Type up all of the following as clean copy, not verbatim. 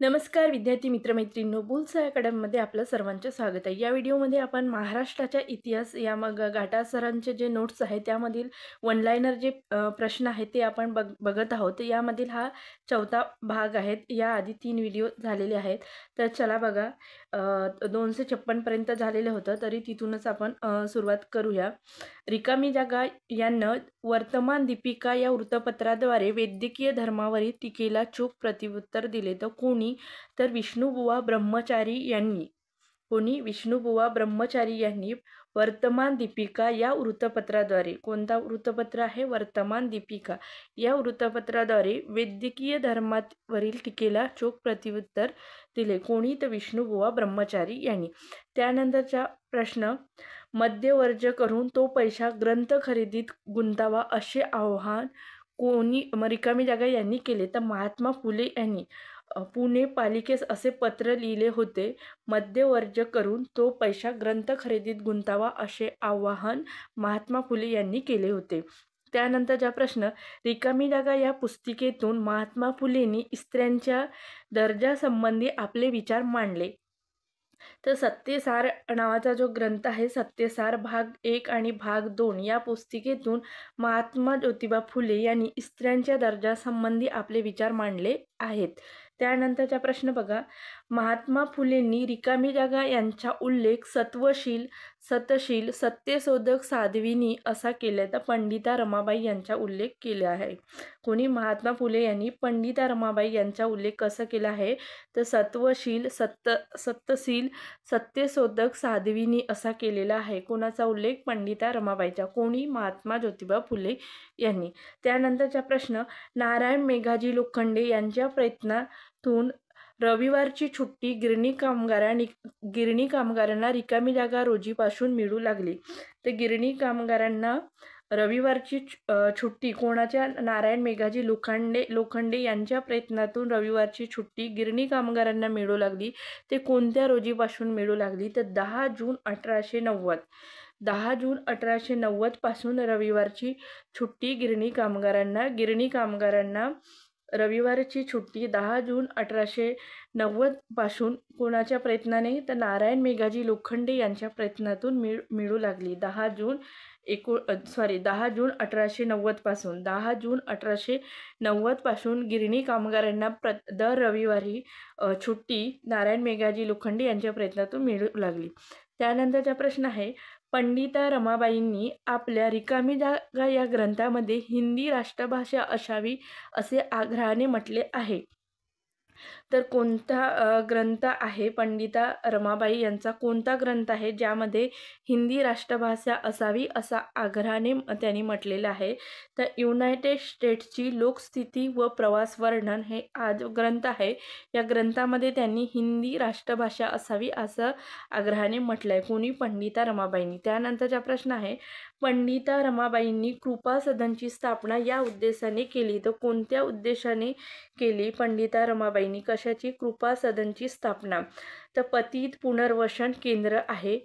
नमस्कार विद्यार्थी मित्रमैत्रिणींनो, बुल्स अकॅडमीमध्ये आपलं सर्वांचं स्वागत आहे। या व्हिडिओमध्ये आपण महाराष्ट्राचा इतिहास या घाटा सरांचे जे नोट्स आहेत त्यामधील वन लाइनर जे प्रश्न आहेत ते आपण बघत आहोत। यामधील हा चौथा भाग आहे। या आधी 3 व्हिडिओ झालेले आहेत। तर चला बघा, 256 पर्यंत झालेले होतं, तरी तिथूनच आपण सुरुवात करूया। रिकामी जागा यांना वर्तमान दीपिका या वृत्तपत्राद्वारे वैद्यकीय धर्मावरील टीकेला चोख प्रत्युत्तर दिले तर कोणी? तर विष्णुबुवा ब्रह्मचारी यांनी। कोणी? विष्णुबुवा ब्रह्मचारी यांनी वर्तमान दीपिका या वृत्तपत्राद्वारे, कोणता वृत्तपत्र आहे? वर्तमान दीपिका या वृत्तपत्राद्वारे वैद्यकीय धर्मावरील टीकेला चोख प्रत्युत्तर दिले। कोणी? तर विष्णुबुवा ब्रह्मचारी यांनी। त्यानंतरचा प्रश्न, मध्यवर्ज करून तो पैसा ग्रंथ खरेदीत गुंतावा असे आवाहन कोणी? रिकामी जागा यांनी केले तर महात्मा फुले यांनी पुणे पालिकेस असे पत्र लिहिले होते। मध्यवर्ज करून तो पैसा ग्रंथ खरेदीत गुंतावा असे आवाहन महात्मा फुले यांनी केले होते। त्यानंतरचा प्रश्न, रिकामी जागा या पुस्तिकेतून महात्मा फुलेंनी स्त्रियांच्या दर्जासंबंधी आपले विचार मांडले। तर सत्यसार नावाचा जो ग्रंथ आहे, सत्यसार भाग 1 आणि भाग 2 या पुस्तिकेतून महात्मा ज्योतिबा फुले यांनी स्त्रियांच्या दर्जासंबंधी आपले विचार मांडले आहेत। त्यानंतरचा प्रश्न बघा, महात्मा फुलेंनी रिकामी जागा यांचा उल्लेख सत्वशील, सतशील, सत्यशोधक, साध्वीनी असा केला तर पंडिता रमाबाई यांचा उल्लेख केला आहे। कोणी? महात्मा फुले यांनी पंडिता रमाबाई यांचा उल्लेख कसा केला आहे? तर सत्वशील, सत्यशील, सत्यशोधक, साध्वीनी असा केलेला आहे। कोणाचा उल्लेख? पंडिता रमाबाईचा। कोणी? महात्मा ज्योतिबा फुले यांनी। त्यानंतरचा प्रश्न, नारायण मेघाजी लोखंडे यांच्या प्रयत्नातून रविवारची सुट्टी गिरणी कामगारांना रिकामी जागा रोजीपासून मिळू लागली। तर गिरणी कामगारांना रविवारची सुट्टी कोणाच्या? नारायण मेघाजी लोखंडे यांच्या प्रयत्नातून रविवारची सुट्टी गिरणी कामगारांना मिळू लागली। ते कोणत्या रोजीपासून मिळू लागली? तर 10 जून 1890। 10 जून 1890 पासून रविवारची सुट्टी गिरणी कामगारांना रविवारची सुट्टी 10 जून 1890 पासून कोणाच्या प्रयत्नाने? तर नारायण मेघाजी लोखंडे यांच्या प्रयत्नातून मिळू लागली। 10 जून 1890 पासून 10 जून 1890 पासून गिरणी कामगारांना दर रविवारी सुट्टी नारायण मेघाजी लोखंडे यांच्या प्रयत्नातून मिळू लागली। त्यानंतरचा प्रश्न आहे, पंडिता रमाबाईंनी आपल्या रिकामी जागा या ग्रंथामध्ये हिंदी राष्ट्रभाषा असावी असे आग्रहाने म्हटले आहे। तर कोणता ग्रंथ आहे? पंडिता रमाबाई यांचा कोणता ग्रंथ आहे ज्यामध्ये हिंदी राष्ट्रभाषा असावी असा आग्रहाने त्यांनी म्हटलेलं आहे? तर युनायटेड स्टेट्सची लोकस्थिती व प्रवास वर्णन हे हा जो ग्रंथ आहे, या ग्रंथामध्ये त्यांनी हिंदी राष्ट्रभाषा असावी असं आग्रहाने म्हटलं आहे। कोणी? पंडिता रमाबाईंनी। त्यानंतरचा प्रश्न आहे, पंडिता रमाबाईंनी कृपा सदनची स्थापना या उद्देशाने केली। तर कोणत्या उद्देशाने केली पंडिता रमाबाईंनी? कशाची? कृपा सदनची स्थापना। तर पतित पुनर्वसन केंद्र आहे।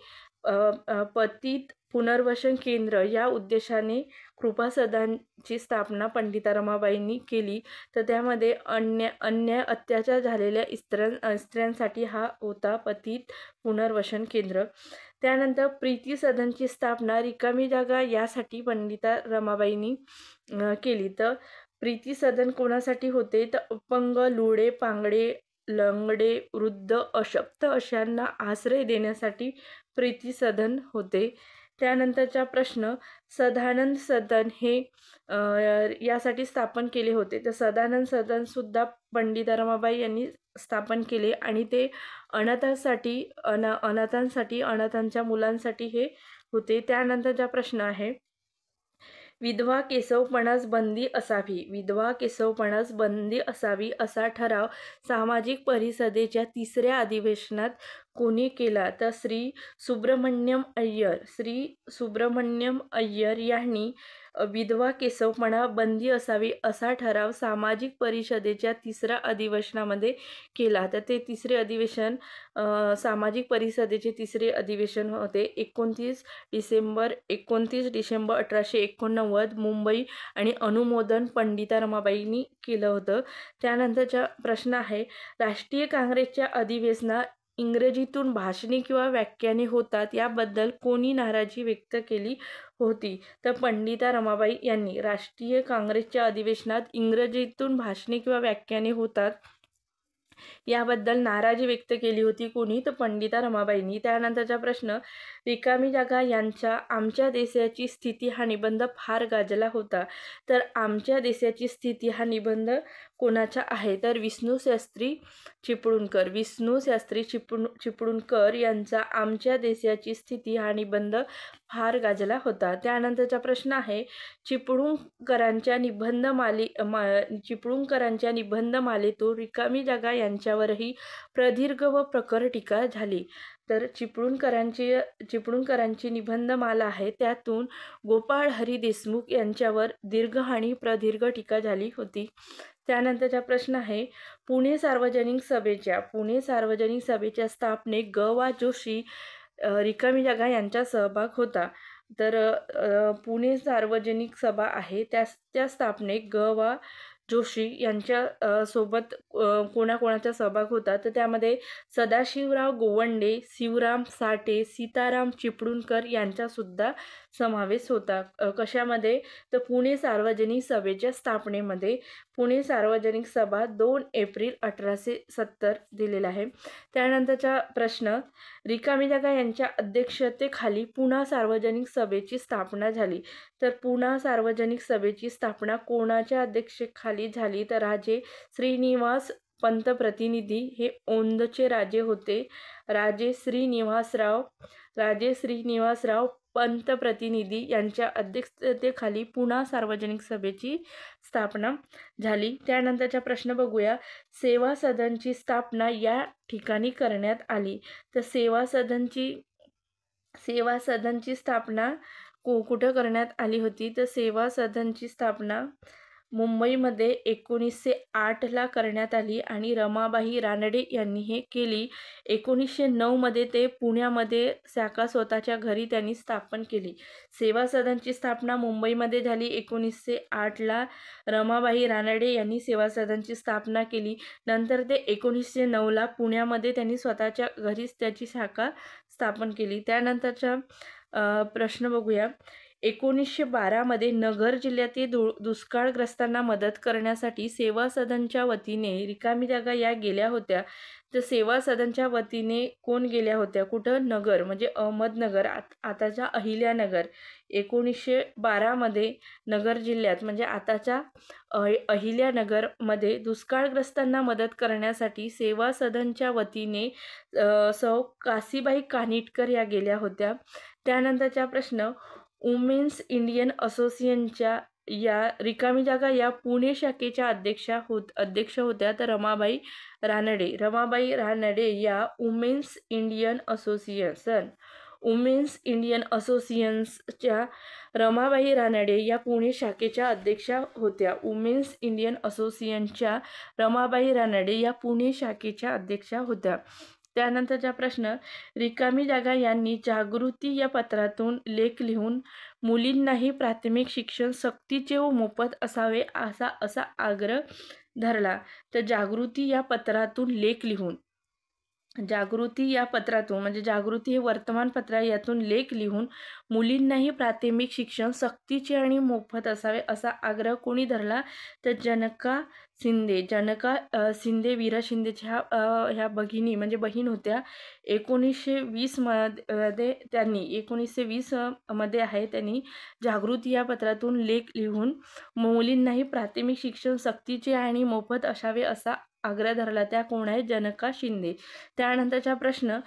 पतित पुनर्वसन केंद्र या उद्देशाने कृपा सदनची स्थापना पंडिता रमाबाईंनी केली। तर त्यामध्ये अन्याय अत्याचार झालेल्या स्त्रियांसाठी हा होता पतित पुनर्वसन केंद्र। त्यानंतर प्रीती सदनची स्थापना रिकामी जागा यासाठी पंडिता रमाबाईंनी केली। तर प्रीती सदन कोणासाठी होते? तर अपंग, लुळे, पांगडे, लंगडे, वृद्ध, अशक्त अशांना आश्रय देण्यासाठी प्रीती सदन होते। त्यानंतरचा प्रश्न, सदानंद सदन हे यासाठी स्थापन केले होते। तर सदानंद सदन सुद्धा पंडिता रमाबाई यांनी स्थापन केले आणि ते अनाथांच्या मुलांसाठी हे होते। त्यानंतरचा प्रश्न आहे, विधवा केशवपणास बंदी असावी। विधवा केशवपणास बंदी असावी असा ठराव सामाजिक परिषदेच्या 3ऱ्या अधिवेशनात कोणी केला? तर श्री सुब्रमण्यम अय्यर यांनी विधवा केशवपणा बंदी असावी असा ठराव सामाजिक परिषदेच्या 3ऱ्या अधिवेशनामध्ये केला. तर ते 3रे अधिवेशन सामाजिक परिषदेचे 3रे अधिवेशन होते 29 डिसेंबर 1889 मुंबई आणि अनुमोदन पंडिता रमाबाईंनी केलं होतं. त्यानंतरचा प्रश्न आहे, राष्ट्रीय काँग्रेसच्या अधिवेशनात इंग्रजीतून भाषणे किंवा व्याख्याने होतात याबद्दल कोणी नाराजी व्यक्त केली होती? तर पंडिता रमाबाई यांनी. राष्ट्रीय काँग्रेसच्या अधिवेशनात इंग्रजीतून भाषणे किंवा व्याख्याने होतात याबद्दल नाराजी व्यक्त केली होती कोणी? तर पंडिता रमाबाईंनी. त्यानंतरचा प्रश्न, रिकामी जागा यांचा आमच्या देशाची स्थिती हा निबंध फार गाजला होता. तर आमच्या देशाची स्थिती हा निबंध कोणाचा आहे? तर विष्णुशास्त्री चिपळूणकर. विष्णुशास्त्री चिपळूणकर यांचा आमच्या देशाची स्थिती हा निबंध फार गाजला होता. त्यानंतरचा प्रश्न आहे, चिपळूणकरांच्या निबंधमालेतून रिकामी जागा यांच्यावरही प्रदीर्घ व प्रखर टीका झाली. तर चिपळूणकरांची निबंधमाला आहे त्यातून गोपाळ हरी देशमुख यांच्यावर दीर्घ आणि प्रदीर्घ टीका झाली होती. त्यानंतरचा प्रश्न आहे, पुणे सार्वजनिक सभेच्या स्थापनेत ग. वा. जोशी रिकामी जागा यांचा सहभाग होता. तर पुणे सार्वजनिक सभा आहे त्या स्थापनेत ग. वा. जोशी यांच्या सोबत कोणाकोणाचा सहभाग होता? तर त्यामध्ये सदाशिवराव गोवंडे, शिवराम साठे, सीताराम चिपळूणकर यांचा सुद्धा समावेश होता. कशामध्ये? तर पुणे सार्वजनिक सभेच्या स्थापनेमध्ये. पुणे सार्वजनिक सभा 2 एप्रिल 1870 दिलेला आहे. त्यानंतरचा प्रश्न, रिकामी जागा यांच्या अध्यक्षतेखाली पुणा सार्वजनिक सभेची स्थापना झाली. तर पुणा सार्वजनिक सभेची स्थापना कोणाच्या अध्यक्षतेखाली झाली? तर राजे श्रीनिवास पंत प्रतिनिधी हे औंधचे राजे होते. राजे श्रीनिवासराव पंत प्रतिनिधी यांच्या अध्यक्षतेखाली पुणा सार्वजनिक सभेची स्थापना झाली. त्यानंतरचा प्रश्न बघूया, सेवा सदनची स्थापना या ठिकाणी करण्यात आली. तर सेवा सदनची स्थापना कुठं करण्यात आली होती? तर सेवा सदनची स्थापना मुंबईमध्ये 1908ला करण्यात आली आणि रमाबाई रानडे यांनी हे केली. 1909मध्ये ते पुण्यामध्ये शाखा स्वतःच्या घरी त्यांनी स्थापन केली. सेवा सदनची स्थापना मुंबईमध्ये झाली 1908ला. रमाबाई रानडे यांनी सेवा सदनची स्थापना केली. नंतर ते 1909ला पुण्यामध्ये त्यांनी स्वतःच्या घरीच त्याची शाखा स्थापन केली. त्यानंतरचा प्रश्न बघूया, 1912मध्ये नगर जिल्ह्यातील दुष्काळग्रस्तांना मदत करण्यासाठी सेवा सदनच्या वतीने रिकामी जागा या गेल्या होत्या. तर सेवा सदनच्या वतीने कोण गेल्या होत्या? कुठं? नगर म्हणजे अहमदनगर, आताच्या अहिल्यानगर. 1912मध्ये नगर जिल्ह्यात म्हणजे आताच्या अहिल्यानगरमध्ये दुष्काळग्रस्तांना मदत करण्यासाठी सेवा सदनच्या वतीने सौ काशीबाई कानिटकर या गेल्या होत्या. त्यानंतरचा प्रश्न, वुमेन्स इंडियन असोसिएशनच्या या रिकामी जागा या पुणे शाखेच्या अध्यक्ष होत्या. तर रमाबाई रानडे या वुमेन्स इंडियन असोसिएशनच्या रमाबाई रानडे या पुणे शाखेच्या अध्यक्षा होत्या. वुमेन्स इंडियन असोसिएशनच्या रमाबाई रानडे या पुणे शाखेच्या अध्यक्षा होत्या. त्यानंतरचा प्रश्न, रिकामी जागा यांनी जागृती या पत्रातून लेख लिहून मुलींनाही प्राथमिक शिक्षण सक्तीचे व मोफत असावे असा आग्रह धरला. तर जागृती या पत्रातून लेख लिहून, जागृती या पत्रातून म्हणजे जागृती हे वर्तमानपत्र, यातून लेख लिहून मुलींनाही प्राथमिक शिक्षण सक्तीचे आणि मोफत असावे असा आग्रह कोणी धरला? तर जनका शिंदे वीरा शिंदेच्या ह्या भगिनी म्हणजे बहीण होत्या. 1920मध्ये आहे त्यांनी जागृती या पत्रातून लेख लिहून मुलींनाही प्राथमिक शिक्षण सक्तीचे आणि मोफत असावे असा आग्रह धरला. त्या कोण आहे? जनका शिंदे. त्यानंतरचा प्रश्न,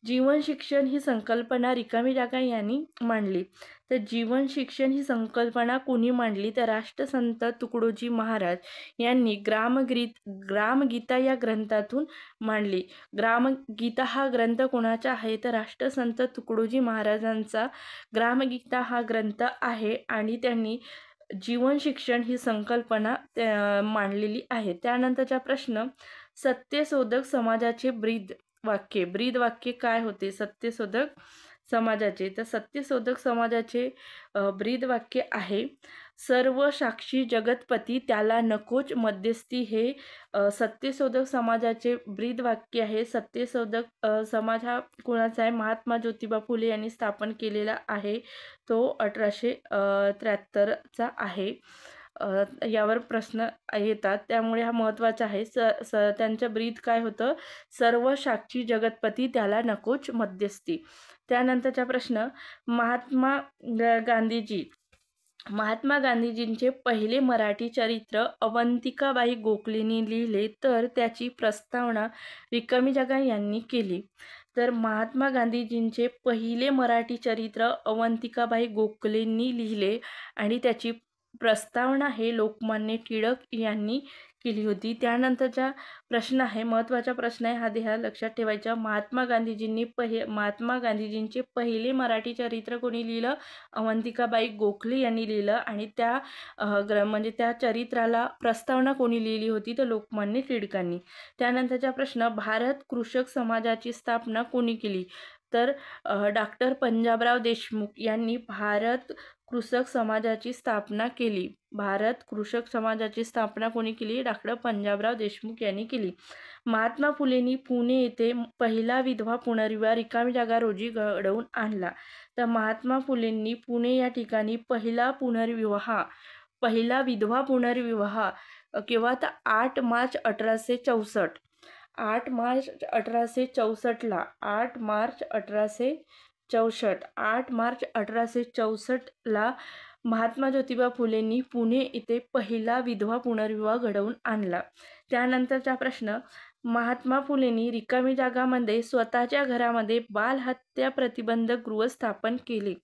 जीवन शिक्षण ही संकल्पना रिकामी जागा यांनी मांडली. तर जीवन शिक्षण ही संकल्पना कोणी मांडली तर राष्ट्रसंत तुकडोजी महाराज यांनी ग्रामगीता या ग्रंथातून मांडली. ग्रामगीता हा ग्रंथ कोणाचा आहे तर राष्ट्रसंत तुकडोजी महाराजांचा ग्रामगीता हा ग्रंथ आहे आणि त्यांनी जीवन शिक्षण ही संकल्पना मांडलेली आहे. त्यानंतरचा प्रश्न, सत्यशोधक समाजाचे ब्रीद वाक्य काय होते सत्यशोधक समाजाचे? तर सत्यशोधक समाजाचे ब्रीद वाक्य आहे, सर्व साक्षी जगतपती त्याला नकोच मध्यस्थी. हे सत्यशोधक समाजाचे ब्रीद वाक्य आहे. सत्यशोधक समाज हा कोणाचा आहे? महात्मा ज्योतिबा फुले यांनी स्थापन केलेला आहे. तो 1873चा आहे. यावर प्रश्न येतात त्यामुळे हा महत्त्वाचा आहे. त्यांचं ब्रीद काय होतं? सर्व साक्षी जगतपती त्याला नकोच मध्यस्थी. त्यानंतरचा प्रश्न, महात्मा गांधीजींचे पहिले मराठी चरित्र अवंतिकाबाई गोखलेंनी लिहिले तर त्याची प्रस्तावना रिकामी जागा यांनी केली. तर महात्मा गांधीजींचे पहिले मराठी चरित्र अवंतिकाबाई गोखलेंनी लिहिले आणि त्याची प्रस्तावना हे लोकमान्य टिळक यांनी केली होती. त्यानंतरचा प्रश्न आहे, महत्त्वाचा प्रश्न आहे, हा ध्यान लक्षात ठेवायचा. महात्मा गांधीजींचे पहिले मराठी चरित्र कोणी लिहिलं? अवंतिकाबाई गोखले यांनी लिहिलं आणि म्हणजे त्या चरित्राला प्रस्तावना कोणी लिहिली होती तर लोकमान्य टिळकांनी. त्यानंतरचा प्रश्न, भारत कृषक समाजाची स्थापना कोणी केली? तर डॉक्टर पंजाबराव देशमुख यांनी भारत कृषक समाजाची स्थापना केली. भारत कृषक समाजाची स्थापना कोणी केली? डॉक्टर पंजाबराव देशमुख यांनी केली. महात्मा फुलेंनी पुणे येथे पहिला विधवा पुनर्विवाह रिकामी जागा रोजी घडवून आणला. तर महात्मा फुलेंनी पुणे या ठिकाणी पहिला विधवा पुनर्विवाह केव्हा? तर 8 मार्च 1864. 8 मार्च 1864ला महात्मा ज्योतिबा फुलेंनी पुणे येथे पहिला विधवा पुनर्विवाह घडवून आणला. त्यानंतरचा प्रश्न, महात्मा फुलेंनी रिकामी जागामध्ये स्वतःच्या घरामध्ये बालहत्या प्रतिबंधक गृह स्थापन केले.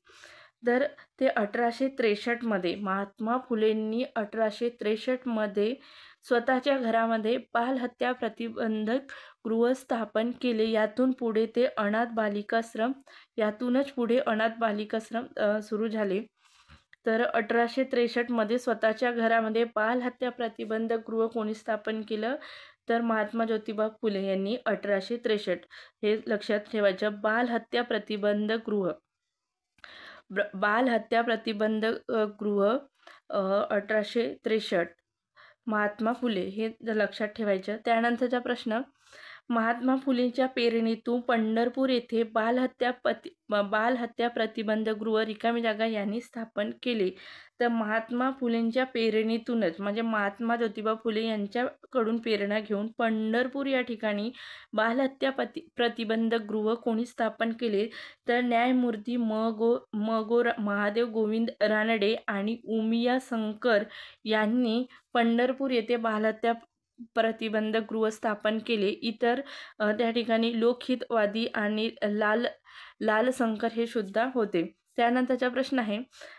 तर ते 1863 महात्मा फुलेंनी 1863 स्वतःच्या घरामध्ये बालहत्या प्रतिबंधक गृह स्थापन केले. यातूनच पुढे अनाथ बालिकाश्रम सुरू झाले. तर 1863 स्वतःच्या घरामध्ये बालहत्या प्रतिबंधक गृह कोणी स्थापन केलं? तर महात्मा ज्योतिबा फुले यांनी 1863. हे लक्षात ठेवायचं. बालहत्या प्रतिबंधक गृह 1863 महात्मा फुले, हे लक्षात ठेवायचं. त्यानंतरचा प्रश्न, महात्मा फुलेंच्या प्रेरणेतून पंढरपूर येथे बालहत्या प्रतिबंधक गृह रिकामी जागा यांनी स्थापन केले. तर महात्मा फुलेंच्या प्रेरणेतूनच म्हणजे महात्मा ज्योतिबा फुले यांच्याकडून प्रेरणा घेऊन पंढरपूर या ठिकाणी बालहत्या प्रतिबंधक गृह कोणी स्थापन केले? तर न्यायमूर्ती महादेव गोविंद रानडे आणि उमिया शंकर यांनी पंढरपूर येथे बालहत्या प्रतिबंधक गृह स्थापन केले. इतर त्या ठिकाणी लोकहितवादी आणि लालशंकर हे सुद्धा होते. त्यानंतरचा प्रश्न आहे,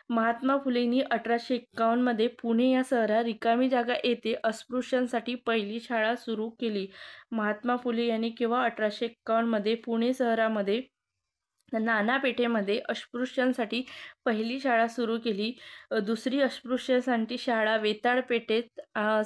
महात्मा फुलेंनी 1851 पुणे या शहरात रिकामी जागा येथे अस्पृश्यांसाठी पहिली शाळा सुरू केली. महात्मा फुले यांनी केव्हा? 1851 पुणे शहरामध्ये नाना पेठेमध्ये अस्पृश्यांसाठी पहिली शाळा सुरू केली. दुसरी अस्पृश्यांसाठी शाळा वेताळ पेठेत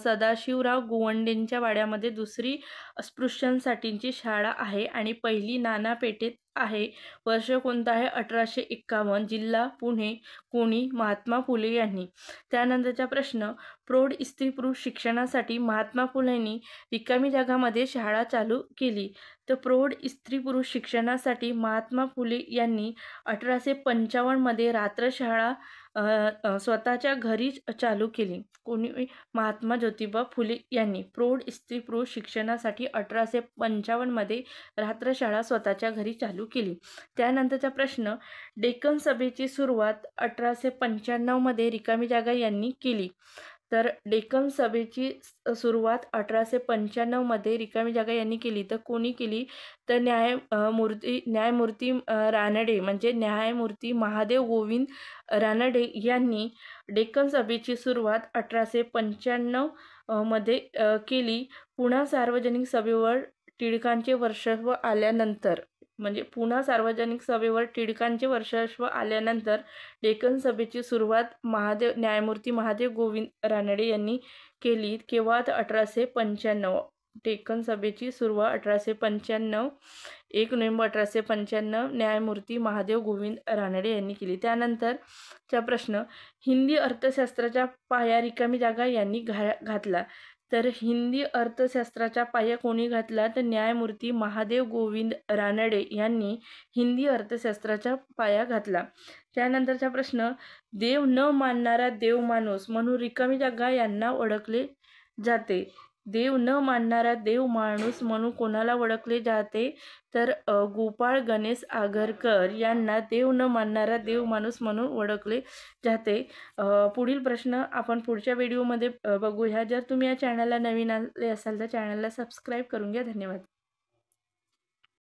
सदाशिवराव गोवंडेंच्या वाड्यामध्ये दुसरी अस्पृश्यांसाठीची शाळा आहे आणि पहिली नाना पेठेत आहे. वर्ष कोणतं आहे? 1851. जिल्हा पुणे. कोणी? महात्मा फुले यांनी. त्यानंतरचा प्रश्न, प्रौढ स्त्री पुरुष शिक्षणासाठी महात्मा फुलेंनी रिकामी जागामध्ये शाळा चालू केली. तर प्रौढ स्त्री पुरुष शिक्षणासाठी महात्मा फुले यांनी 1855 रात्रशाळा स्वतःच्या घरीच चालू केली. कोणी? महात्मा ज्योतिबा फुले यांनी. प्रौढ स्त्री पुरुष शिक्षणासाठी 1855 रात्रशाळा स्वतःच्या घरी चालू केली. त्यानंतरचा प्रश्न, डेक्कन सभेची सुरुवात 1895 रिकामी जागा यांनी केली. तर डेक्कन सभेची सुरुवात 1895 मध्ये रिकामी जागा यांनी केली. तर कोणी केली? तर न्यायमूर्ती रानडे म्हणजे न्यायमूर्ती महादेव गोविंद रानडे यांनी डेक्कन सभेची सुरुवात 1895 मध्ये केली. पुणा सार्वजनिक सभेवर टिळकांचे वर्चस्व आल्यानंतर म्हणजे पुणा सार्वजनिक सभेवर टिळकांचे वर्चस्व आल्यानंतर डेक्कन सभेची सुरुवात न्यायमूर्ती महादेव गोविंद रानडे यांनी केली. केव्हा? तर 1895. डेक्कन सभेची सुरुवात 1895 1 नोव्हेंबर 1895 न्यायमूर्ती महादेव गोविंद रानडे यांनी केली. त्यानंतरचा प्रश्न, हिंदी अर्थशास्त्राचा पाया रिकामी जागा यांनी घातला. तर हिंदी अर्थशास्त्राचा पाया कोणी घातला? तर न्यायमूर्ती महादेव गोविंद रानडे यांनी हिंदी अर्थशास्त्राचा पाया घातला. त्यानंतरचा प्रश्न, देव न मानणारा देव माणूस म्हणून रिकामी जागा यांना ओळखले जाते. देव न मानणारा देव माणूस म्हणून कोणाला ओळखले जाते? तर गोपाळ गणेश आगरकर यांना देव न मानणारा देव माणूस म्हणून ओळखले जाते. पुढील प्रश्न आपण पुढच्या व्हिडिओमध्ये बघूया. जर तुम्ही या चॅनलला नवीन आले असाल तर चॅनलला सबस्क्राईब करून घ्या. धन्यवाद.